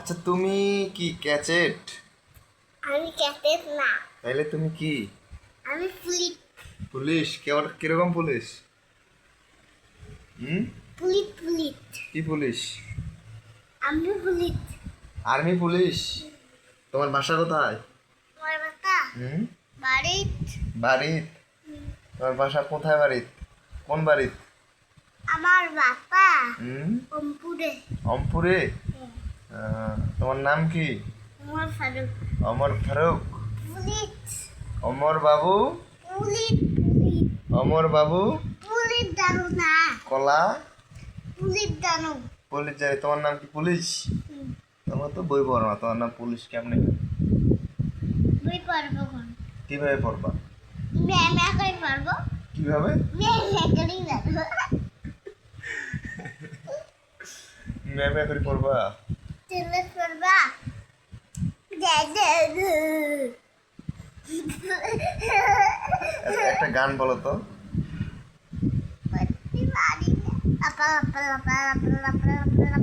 আচ্ছা তুমি কি ক্যাচেট? আমি ক্যাটেট না, তাইলে তুমি কি? আমি পুলিশ। পুলিশ? কিরকম পুলিশ? হুম? পুলিশ পুলিশ কি পুলিশ? আমি পুলিশ। Army police? তোমার বাসা কোথায়? আমার বাসা হুম? বাড়িত। বাড়িত? তোমার বাসা কোথায় বাড়িত? কোন বাড়িত? আমার বাসা হুম? অম্পুরে। অমপুরে? তোমার নাম কি? আমার ফারুক। অমর ফারুক? পুলিশ অমর বাবু? পুলিশ পুলিশ অমর বাবু? পুলিশ জানো না? কলা? পুলিশ জানো? পুলিশ জানি। তোমার নাম কি পুলিশ? তোমার তো বই পড়ো না, তোমার নাম পুলিশ কেমনে? বই পারবো কোন? কিভাবে পড়বা? ম্যাম একাই পারবো। কিভাবে? ম্যাম একাই জানো। ম্যামে করে পড়বা? চেলে করবা। একটা গান বলো তো। পারি না। আপা আপা আপা আপা আপা আপা